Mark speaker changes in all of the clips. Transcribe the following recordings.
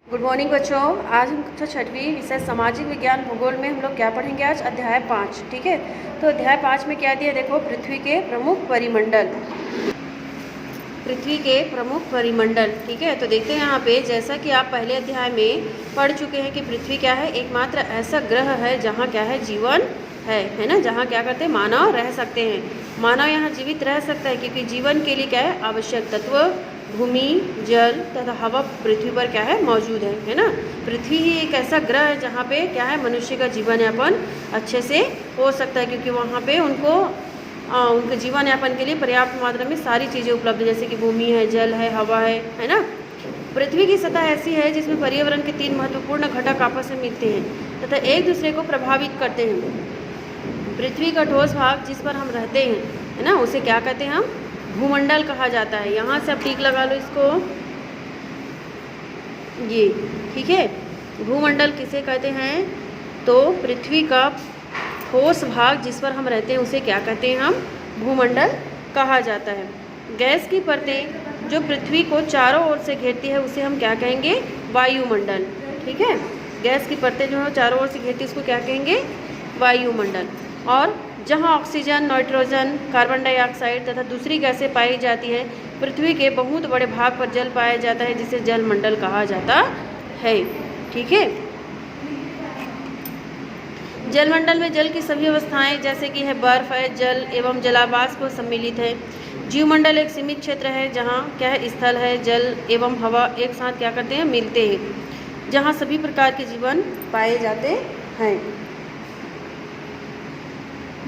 Speaker 1: Good morning बच्चों। आज हम कक्षा छठवीं विषय सामाजिक विज्ञान भूगोल में हम लोग क्या पढ़ेंगे आज अध्याय 5। ठीक है, तो अध्याय 5 में क्या दिया, देखो पृथ्वी के प्रमुख परिमंडल। पृथ्वी के प्रमुख परिमंडल, ठीक है। तो देखते हैं यहाँ पे, जैसा कि आप पहले अध्याय में पढ़ चुके हैं कि पृथ्वी क्या है, एकमात्र ऐसा ग्रह है जहाँ क्या है, जीवन है ना, जहाँ क्या करते हैं, मानव रह सकते हैं। मानव यहाँ जीवित रह सकता है क्योंकि जीवन के लिए क्या है, आवश्यक तत्व भूमि, जल तथा हवा पृथ्वी पर क्या है, मौजूद है ना। पृथ्वी ही एक ऐसा ग्रह है जहाँ पे क्या है, मनुष्य का जीवन यापन अच्छे से हो सकता है क्योंकि वहाँ पे उनके जीवन यापन के लिए पर्याप्त मात्रा में सारी चीज़ें उपलब्ध है, जैसे कि भूमि है, जल है, हवा है ना। पृथ्वी की सतह ऐसी है जिसमें पर्यावरण के 3 महत्वपूर्ण घटक आपस में मिलते हैं तथा एक दूसरे को प्रभावित करते हैं। पृथ्वी का ठोस भाग जिस पर हम रहते हैं, है ना, उसे क्या कहते हैं, हम भूमंडल कहा जाता है। यहाँ से आप टिक लगा लो इसको, ये ठीक है। भूमंडल किसे कहते हैं, तो पृथ्वी का ठोस भाग जिस पर हम रहते हैं उसे क्या कहते हैं, हम भूमंडल कहा जाता है। गैस की परतें जो पृथ्वी को चारों ओर से घेरती है उसे हम क्या कहेंगे, वायुमंडल। ठीक है, गैस की परतें जो है चारों ओर से घेरती है उसको क्या कहेंगे, वायुमंडल। और जहाँ ऑक्सीजन, नाइट्रोजन, कार्बन डाइऑक्साइड तथा दूसरी गैसें पाई जाती है, पृथ्वी के बहुत बड़े भाग पर जल पाया जाता है जिसे जलमंडल कहा जाता है। ठीक है, जलमंडल में जल की सभी अवस्थाएं जैसे कि है बर्फ है, जल एवं जलावाष्प सम्मिलित है। जीवमंडल एक सीमित क्षेत्र है जहाँ क्या है, स्थल है, जल एवं हवा एक साथ क्या करते हैं, मिलते हैं, जहाँ सभी प्रकार के जीवन पाए जाते हैं।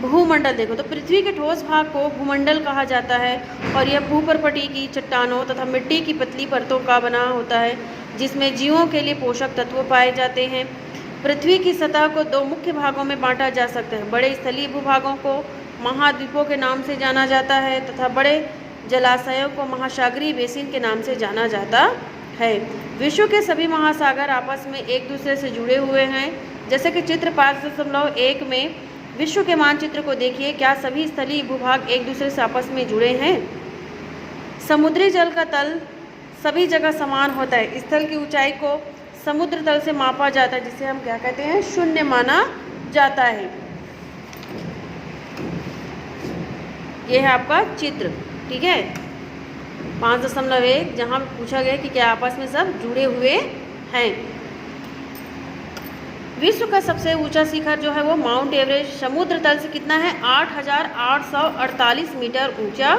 Speaker 1: भूमंडल देखो, तो पृथ्वी के ठोस भाग को भूमंडल कहा जाता है और यह भूपर्पटी की चट्टानों तथा मिट्टी की पतली परतों का बना होता है जिसमें जीवों के लिए पोषक तत्व पाए जाते हैं। पृथ्वी की सतह को 2 मुख्य भागों में बांटा जा सकता है। बड़े स्थलीय भूभागों को महाद्वीपों के नाम से जाना जाता है तथा बड़े जलाशयों को महासागरीय बेसिन के नाम से जाना जाता है। विश्व के सभी महासागर आपस में एक दूसरे से जुड़े हुए हैं। जैसे कि चित्र 5.1 में विश्व के मानचित्र को देखिए, क्या सभी स्थलीय भूभाग एक दूसरे से आपस में जुड़े हैं। समुद्री जल का तल सभी जगह समान होता है। स्थल की ऊंचाई को समुद्र तल से मापा जाता है जिसे हम क्या कहते हैं, शून्य माना जाता है। यह है आपका चित्र, ठीक है, 5.1 जहाँ पूछा गया कि क्या आपस में सब जुड़े हुए हैं। विश्व का सबसे ऊंचा शिखर जो है वो माउंट एवरेस्ट समुद्र तल से कितना है, 8,848 मीटर ऊंचा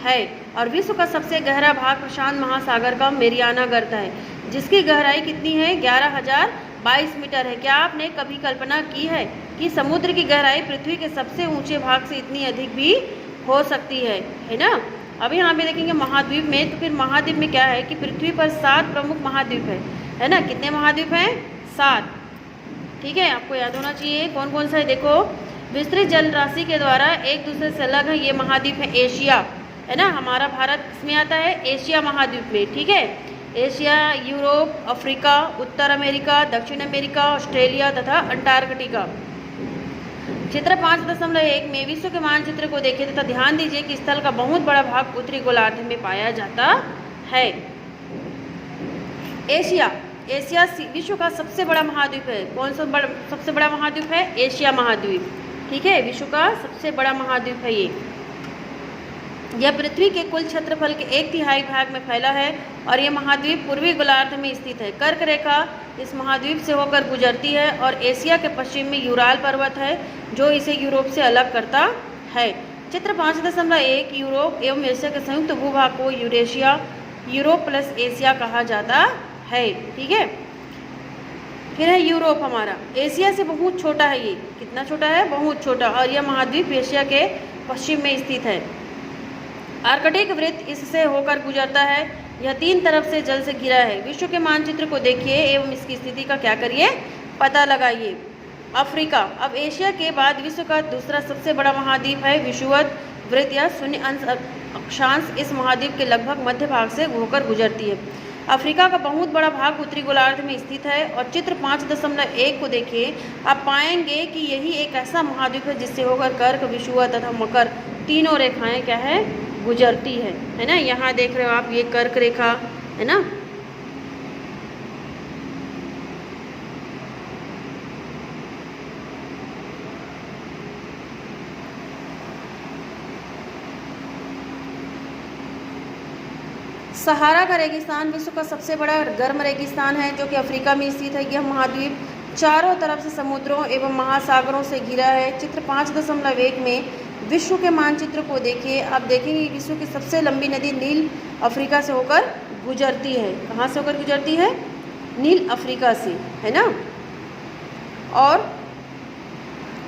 Speaker 1: है। और विश्व का सबसे गहरा भाग प्रशांत महासागर का मेरियाना गर्त है जिसकी गहराई कितनी है, 11,022 मीटर है। क्या आपने कभी कल्पना की है कि समुद्र की गहराई पृथ्वी के सबसे ऊंचे भाग से इतनी अधिक भी हो सकती है ना। अब यहाँ पे देखेंगे महाद्वीप में, तो फिर महाद्वीप में क्या है कि पृथ्वी पर 7 प्रमुख महाद्वीप है ना। कितने महाद्वीप हैं, 7। ठीक है, आपको याद होना चाहिए कौन कौन सा है। देखो, विस्तृत जल राशि के द्वारा एक दूसरे से अलग है ये महाद्वीप है एशिया, है ना। हमारा भारत किसमें आता है, एशिया महाद्वीप में। ठीक है, एशिया, यूरोप, अफ्रीका, उत्तर अमेरिका, दक्षिण अमेरिका, ऑस्ट्रेलिया तथा अंटार्कटिका। चित्र 5.1 में विश्व के मानचित्र को देखें तथा ध्यान दीजिए कि स्थल का बहुत बड़ा भाग उत्तरी गोलार्ध में पाया जाता है। एशिया विश्व का सबसे बड़ा महाद्वीप है। कौन सा सबसे बड़ा महाद्वीप है, एशिया महाद्वीप। ठीक है, विश्व का सबसे बड़ा महाद्वीप है ये। यह पृथ्वी के कुल क्षेत्रफल के 1/3 भाग में फैला है और यह महाद्वीप पूर्वी गोलार्ध में स्थित है। कर्क रेखा इस महाद्वीप से होकर गुजरती है और एशिया के पश्चिम में यूराल पर्वत है जो इसे यूरोप से अलग करता है। चित्र 5.1 यूरोप एवं एशिया के संयुक्त भूभाग को यूरेशिया, यूरोप प्लस एशिया कहा जाता है। ठीक है, फिर है यूरोप हमारा, एशिया से बहुत छोटा है। ये कितना छोटा है, बहुत छोटा, और यह महाद्वीप एशिया के पश्चिम में स्थित है। आर्कटिक वृत्त इससे होकर गुजरता है। यह 3 तरफ से जल से घिरा है। विश्व के मानचित्र को देखिए एवं इसकी स्थिति का क्या करिए, पता लगाइए। अफ्रीका, अब एशिया के बाद विश्व का दूसरा सबसे बड़ा महाद्वीप है। विषुवत वृत्त या शून्य अक्षांश इस महाद्वीप के लगभग मध्य भाग से होकर गुजरती है। अफ्रीका का बहुत बड़ा भाग उत्तरी गोलार्ध में स्थित है। और चित्र 5.1 को देखिए, आप पाएंगे कि यही एक ऐसा महाद्वीप है जिससे होकर कर्क, विषुवत तथा मकर तीनों रेखाएं क्या है, गुजरती है ना। यहाँ देख रहे हो आप, ये कर्क रेखा है ना, सहारा का रेगिस्तान विश्व का सबसे बड़ा गर्म रेगिस्तान है जो कि अफ्रीका में स्थित है। यह महाद्वीप चारों तरफ से समुद्रों एवं महासागरों से घिरा है। चित्र 5.1 में विश्व के मानचित्र को देखिए। आप देखेंगे कि विश्व की सबसे लंबी नदी नील अफ्रीका से होकर गुजरती है। कहाँ से होकर गुजरती है? नील अफ्रीका से, है ना। और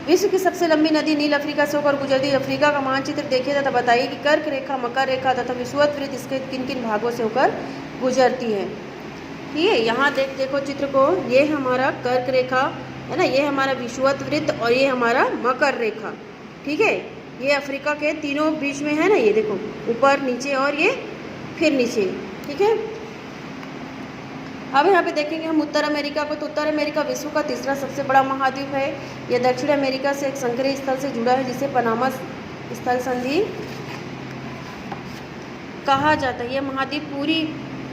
Speaker 1: विश्व की सबसे लंबी नदी नील अफ्रीका से होकर गुजरती है। अफ्रीका का मानचित्र देखिए तथा बताइए कि कर्क रेखा, मकर रेखा तथा विषुवत इसके किन किन भागों से होकर गुजरती है। ठीक है, यहाँ देखो चित्र को। ये हमारा कर्क रेखा है ना, ये हमारा विषुवत वृत्त और ये हमारा मकर रेखा। ठीक है, ये अफ्रीका के तीनों बीच में है ना, ये देखो ऊपर नीचे और ये फिर नीचे। ठीक है, अब यहाँ पे देखेंगे हम उत्तर अमेरिका को। तो उत्तर अमेरिका विश्व का तीसरा सबसे बड़ा महाद्वीप है। यह दक्षिण अमेरिका से एक संकरी स्थल से जुड़ा है जिसे पनामा स्थल संधि कहा जाता है। यह महाद्वीप पूरी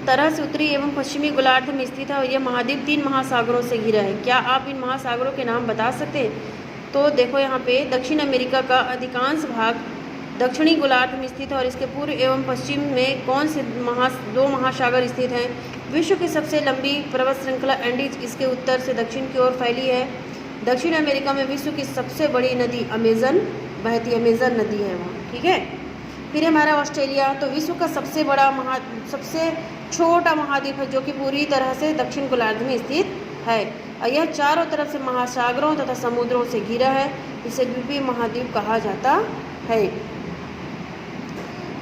Speaker 1: तरह से उत्तरी एवं पश्चिमी गोलार्ध में स्थित है और यह महाद्वीप 3 महासागरों से घिरा है। क्या आप इन महासागरों के नाम बता सकते हैं? तो देखो यहाँ पे दक्षिण अमेरिका का अधिकांश भाग दक्षिणी गोलार्ध में स्थित है और इसके पूर्व एवं पश्चिम में कौन से 2 महासागर स्थित हैं? विश्व की सबसे लंबी पर्वत श्रृंखला एंडीज इसके उत्तर से दक्षिण की ओर फैली है। दक्षिण अमेरिका में विश्व की सबसे बड़ी नदी अमेजन बहती, अमेजन नदी है वहाँ। ठीक है, फिर हमारा ऑस्ट्रेलिया। तो विश्व का सबसे छोटा महाद्वीप है जो कि पूरी तरह से दक्षिण गोलार्ध में स्थित है और यह चारों तरफ से महासागरों तथा समुद्रों से घिरा है। इसे द्वीपीय महाद्वीप कहा जाता है।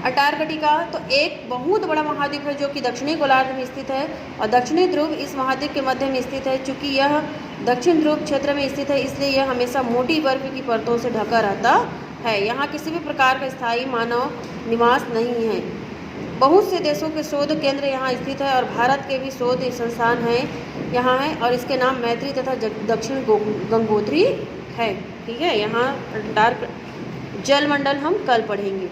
Speaker 1: अंटार्कटिका तो एक बहुत बड़ा महाद्वीप है जो कि दक्षिणी गोलार्ध में स्थित है और दक्षिणी ध्रुव इस महाद्वीप के मध्य में स्थित है। चूँकि यह दक्षिण ध्रुव क्षेत्र में स्थित है इसलिए यह हमेशा मोटी बर्फ की परतों से ढका रहता है। यहाँ किसी भी प्रकार का स्थायी मानव निवास नहीं है। बहुत से देशों के शोध केंद्र यहाँ स्थित है और भारत के भी शोध संस्थान हैं यहाँ है और इसके नाम मैत्री तथा दक्षिण गंगोत्री है। ठीक है, यहाँ जलमंडल हम कल पढ़ेंगे।